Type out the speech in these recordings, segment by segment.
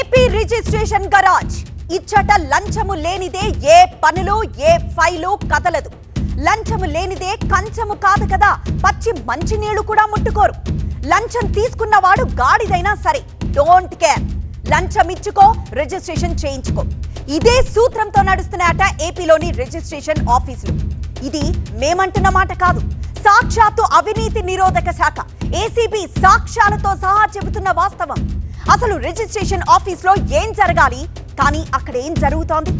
AP registration garage ఇచ్చట లంచము లేనిదే ఏ పనులు ఏ ఫైలు కదలదు. లంచము లేనిదే కంచము కాదు కదా, పచ్చి మంచినీళ్లు కూడా ముట్టుకోరు. లంచం తీసుకున్నవాడు గాడిదైనా సరే డోంట్ కేర్. లంచం ఇచ్చుకో, రిజిస్ట్రేషన్ చేయించుకో. ఇదే సూత్రంతో నడుస్తున్నాయట ఏపీలోని రిజిస్ట్రేషన్ ఆఫీసులు. ఇది మేమంటున్న మాట కాదు, సాక్షాత్తు అవినీతి నిరోధక శాఖ ఏసీబీ సాక్ష్యాలతో సహా చెబుతున్న వాస్తవం. అసలు రిజిస్ట్రేషన్ ఆఫీసులో ఏం జరగాలి, కానీ అక్కడ ఏం జరుగుతోంది?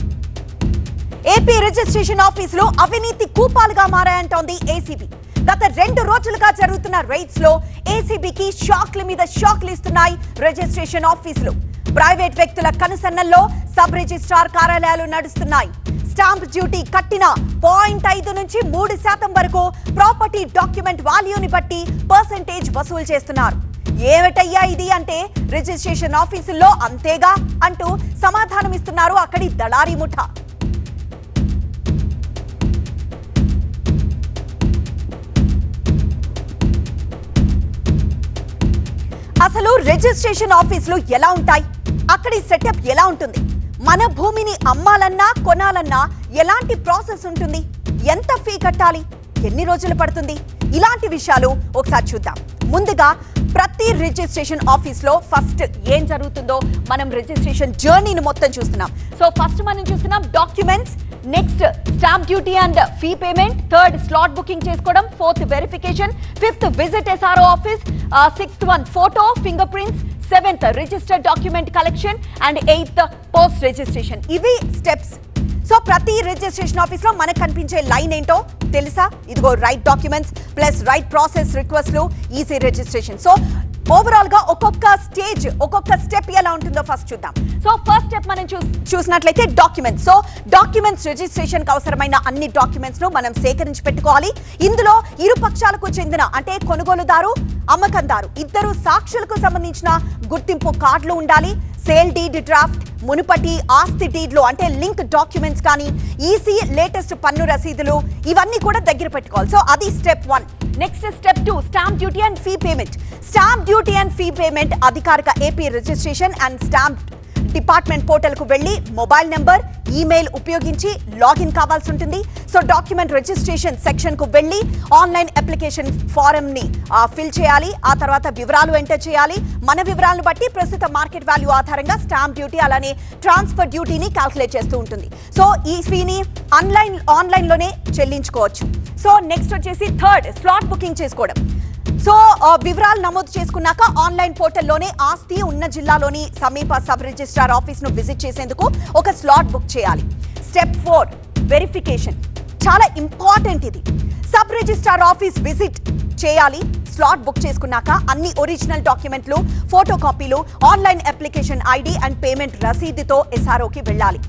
ఏపీ రిజిస్ట్రేషన్ ఆఫీసులో అవినీతి కూపాలుగా మారాయంటోంది ఏసీబీ. గత 2 రోజులుగా జరుగుతున్న రైడ్స్ లో ఏసీబీకి షాక్ల మీద షాక్లు ఇస్తున్నాయి రిజిస్ట్రేషన్ ఆఫీసులు. ప్రైవేట్ వ్యక్తుల కనుసన్నల్లో సబ్ రిజిస్ట్రార్ కార్యాలయాలు నడుస్తున్నాయి. స్టాంప్ డ్యూటీ కట్టిన 0.5 నుంచి 3% వరకు ప్రాపర్టీ డాక్యుమెంట్ వాల్యూని బట్టి పర్సెంటేజ్ వసూలు చేస్తున్నారు. ఏమిటయ్యా ఇది అంటే రిజిస్ట్రేషన్ ఆఫీసుల్లో అంతేగా అంటూ సమాధానం ఇస్తున్నారు అక్కడి దళారీ ముఠా. అసలు రిజిస్ట్రేషన్ ఆఫీసులు ఎలా ఉంటాయి, అక్కడి సెటప్ ఎలా ఉంటుంది, మన భూమిని అమ్మాలన్నా కొనాలన్నా ఎలాంటి ప్రాసెస్ ఉంటుంది, ఎంత ఫీ కట్టాలి, ఎన్ని రోజులు పడుతుంది, ఇలాంటి విషయాలు ఒకసారి చూద్దాం. ముందుగా ప్రతి రిజిస్ట్రేషన్ ఆఫీస్ లో ఫస్ట్ ఏం జరుగుతుందో మనం రిజిస్ట్రేషన్ జర్నీని మొత్తం చూస్తున్నాం. సో ఫస్ట్ మనం చూస్తున్నాం documents, next stamp duty and fee payment, third slot booking చేసుకోవడం, fourth verification, fifth visit SRO office, sixth one photo fingerprints, seventh registered document collection and eighth post registration. ఇవి steps. So ప్రతి registration office లో మనకు కనిపించే line ఏంటో తెలుసా? ఇదిగో right documents plus right process రిక్వెస్ట్లు, ఈజీ రిజిస్ట్రేషన్. సో ఓవరాల్ గా ఒక్కొక్క స్టేజ్ ఒక్కొక్క స్టెప్ ఎలా ఉంటుందో ఫస్ట్ చూద్దాం. సో ఫస్ట్ స్టెప్ మనం చూసినట్లయితే డాక్యుమెంట్స్. సో డాక్యుమెంట్స్ రిజిస్ట్రేషన్ కి అవసరమైన అన్ని డాక్యుమెంట్స్ ను మనం సేకరించి పెట్టుకోవాలి. ఇందులో ఇరు పక్షాలకు చెందిన అంటే కొనుగోలుదారు అమ్మకందారు ఇద్దరు సాక్షులకు సంబంధించిన గుర్తింపు కార్డులు ఉండాలి. సేల్ డీడ్ డ్రాఫ్ట్, మునుపటి ఆస్తి డీడ్లు అంటే లింక్ డాక్యుమెంట్స్ కానీ, ఈసీ లేటెస్ట్ పన్ను రసీదులు ఇవన్నీ కూడా దగ్గర పెట్టుకోవాలి. సో అది step 1. Next step 2 stamp duty and fee payment. Stamp duty and fee payment అధికారిక AP registration and stamp department portal కు వెళ్లి మొబైల్ నెంబర్, ఈమెయిల్ ఉపయోగించి లాగిన్ కావాల్సి ఉంటుంది. సో డాక్యుమెంట్ రిజిస్ట్రేషన్ సెక్షన్ కు వెళ్లి ఆన్లైన్ అప్లికేషన్ ఫారం ని ఫిల్ చేయాలి. ఆ తర్వాత వివరాలు ఎంటర్ చేయాలి. మన వివరాలను బట్టి ప్రస్తుత మార్కెట్ వాల్యూ ఆధారంగా స్టాంప్ డ్యూటీ అలానే ట్రాన్స్ఫర్ డ్యూటీని క్యాల్కులేట్ చేస్తూ ఉంటుంది. సో ఈ ఫీని ఆన్లైన్ లోనే చెల్లించుకోవచ్చు. సో నెక్స్ట్ వచ్చేసి థర్డ్ స్లాట్ బుకింగ్ చేసుకోవడం. సో వివరాలు నమోదు చేసుకున్నాక ఆన్లైన్ పోర్టల్లోనే ఆస్తి ఉన్న జిల్లాలోని సమీప సబ్ రిజిస్ట్రార్ ఆఫీస్ ను విజిట్ చేసేందుకు ఒక స్లాట్ బుక్ చేయాలి. Step 4 verification. చాలా ఇంపార్టెంట్ ఇది. సబ్ రిజిస్ట్రార్ ఆఫీస్ విజిట్ చేయాలి. స్లాట్ బుక్ చేసుకున్నాక అన్ని ఒరిజినల్ డాక్యుమెంట్లు, ఫోటో కాపీలు, online application ID and payment రసీదుతో ఎస్ఆర్ఓకి వెళ్ళాలి.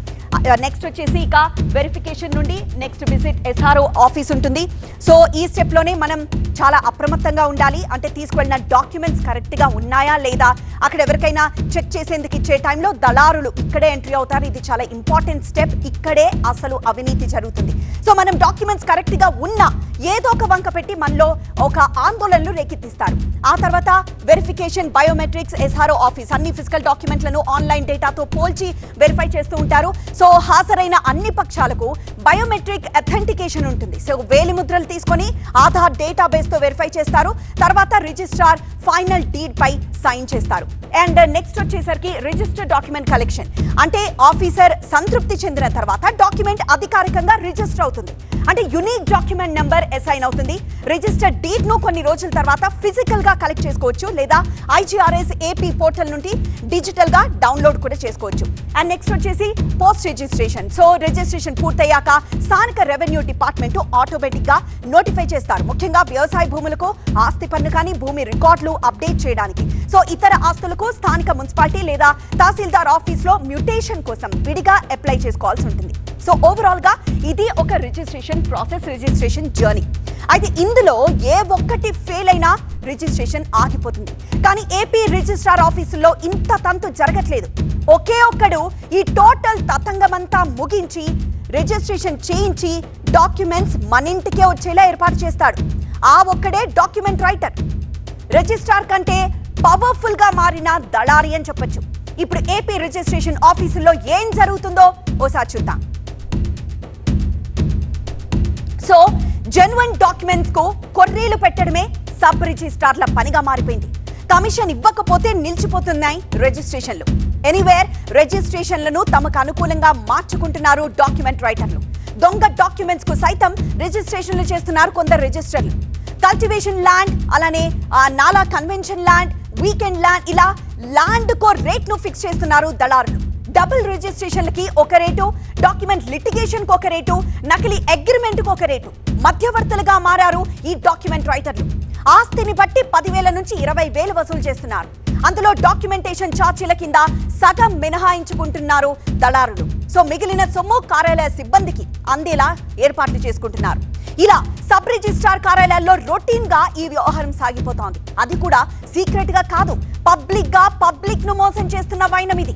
నెక్స్ట్ వచ్చేసి ఇక వెరిఫికేషన్ నుండి నెక్స్ట్ విజిట్ ఎస్ఆర్ఓ ఆఫీస్ ఉంటుంది. సో ఈ స్టెప్ లోనే మనం చాలా అప్రమత్తంగా ఉండాలి. అంటే తీసుకువెళ్ళిన డాక్యుమెంట్స్ కరెక్ట్ గా ఉన్నాయా లేదా, అక్కడ ఎవరికైనా చెక్ చేసేందుకు ఇచ్చే టైంలో దళారులు ఇక్కడే ఎంట్రీ అవుతారు. ఇది చాలా ఇంపార్టెంట్ స్టెప్. ఇక్కడే అసలు అవినీతి జరుగుతుంది. సో మనం డాక్యుమెంట్స్ కరెక్ట్ గా ఉన్నా ఏదో ఒక వంక పెట్టి మనలో ఒక ఆందోళనలు రేకెత్తిస్తారు. ఆ తర్వాత వెరిఫికేషన్, బయోమెట్రిక్స్, ఎస్ఆర్ఓ ఆఫీస్ అన్ని ఫిజికల్ డాక్యుమెంట్లను ఆన్లైన్ డేటాతో పోల్చి వెరిఫై చేస్తూ ఉంటారు. సో హాజరైన అన్ని పక్షాలకు బయోమెట్రిక్ అథెంటికేషన్ ఉంటుంది. సో వేలి ముద్రలు తీసుకొని ఆధార్ డేటాబేస్ తో వెరిఫై చేస్తారు. తర్వాత రిజిస్ట్రార్ ఫైనల్ డీడ్ పై సైన్ చేస్తారు. అండ్ నెక్స్ట్ వచ్చేసరికి రిజిస్టర్ డాక్యుమెంట్ కలెక్షన్. అంటే ఆఫీసర్ సంతృప్తి చెందిన తర్వాత డాక్యుమెంట్ అధికారికంగా రిజిస్టర్ అవుతుంది. అంటే యునిక్ డాక్యుమెంట్ నెంబర్ అసైన్ అవుతుంది. రిజిస్టర్ డీడ్ ను కొన్ని రోజుల తర్వాత ఫిజికల్ గా కలెక్ట్ చేసుకోవచ్చు లేదా ఐజీఆర్ఎస్ ఏపీ పోర్టల్ నుండి డిజిటల్ గా డౌన్లోడ్ కూడా చేసుకోవచ్చు. అండ్ నెక్స్ట్ వచ్చేసి పోస్ట్ రిజిస్ట్రేషన్. సో రిజిస్ట్రేషన్ పూర్తయ్యాక స్థానిక రెవెన్యూ డిపార్ట్మెంట్ ఆటోమేటిక్ గా నోటిఫై చేస్తారు. ముఖ్యంగా వ్యవసాయ భూములకు ఆస్తి పన్ను కానీ భూమి రికార్డులు అప్డేట్ చేయడానికి. సో ఇతర ఆస్తులకు స్థానిక మున్సిపాలిటీ లేదా తహసీల్దార్ ఆఫీస్ లో మ్యూటేషన్ కోసం విడిగా అప్లై చేసుకోవాల్సి ఉంటుంది. సో ఓవరాల్ గా ఇది ఒక రిజిస్ట్రేషన్ ప్రాసెస్, రిజిస్ట్రేషన్ జర్నీ. అయితే ఇందులో ఏ ఒక్కటి ఫెయిల్ అయినా రిజిస్ట్రేషన్ ఆగిపోతుంది. కానీ ఏపీ రిజిస్ట్రార్ ఆఫీసుల్లో ఇంత తంతు జరగట్లేదు. ఒకే ఒక్కడు ఈ టోటల్ తతంగమంతా ముగించి రిజిస్ట్రేషన్ చేయించి డాక్యుమెంట్స్ మన ఇంటికే వచ్చేలా ఏర్పాటు చేస్తాడు. ఆ ఒక్కడే డాక్యుమెంట్ రైటర్. రిజిస్ట్రార్ కంటే పవర్ఫుల్ గా మారిన దళారి అని చెప్పొచ్చు. ఇప్పుడు ఏపీ రిజిస్ట్రేషన్ ఆఫీసుల్లో ఏం జరుగుతుందో ఓసారి చూద్దాం. సో జెన్యున్ డాక్యుమెంట్స్ కు కొర్రీలు పెట్టడమే సబ్ రిజిస్ట్రార్ల పనిగా మారిపోయింది. కమిషన్ ఇవ్వకపోతే నిలిచిపోతున్నాయి రిజిస్ట్రేషన్లు. ఎనీవేర్ రిజిస్ట్రేషన్లను తమకు అనుకూలంగా మార్చుకుంటున్నారు డాక్యుమెంట్ రైటర్లు. దొంగ డాక్యుమెంట్స్ కు సైతం రిజిస్ట్రేషన్లు చేస్తున్నారు కొందరు రిజిస్ట్రర్లు. కల్టివేషన్ ల్యాండ్, అలానే నాలా కన్వెన్షన్ ల్యాండ్, వీకెండ్ ల్యాండ్, ఇలా ల్యాండ్ కో రేట్ ను ఫిక్స్ చేస్తున్నారు దళారులు. డబుల్ రిజిస్ట్రేషన్లకి ఒక రేటు, డాక్యుమెంట్ లిటిగేషన్ కు ఒక రేటు, నకిలీ అగ్రిమెంట్ కు ఒక రేటు. మధ్యవర్తులుగా మారారు ఈ డాక్యుమెంట్ రైటర్లు. ఆస్తిని బట్టి 10,000 నుంచి 20,000 వసూలు చేస్తున్నారు. అందులో డాక్యుమెంటేషన్ ఛార్జీల కింద సగం మినహాయించుకుంటున్నారు దళారులు. సో మిగిలిన సొమ్ము కార్యాలయ సిబ్బందికి అందేలా ఏర్పాట్లు చేసుకుంటున్నారు. ఇలా సబ్ రిజిస్ట్రార్ కార్యాలయాల్లో రొటీన్ గా ఈ వ్యవహారం సాగిపోతోంది. అది కూడా సీక్రెట్ గా కాదు, పబ్లిక్ ను మోసం చేస్తున్న వైనం ఇది.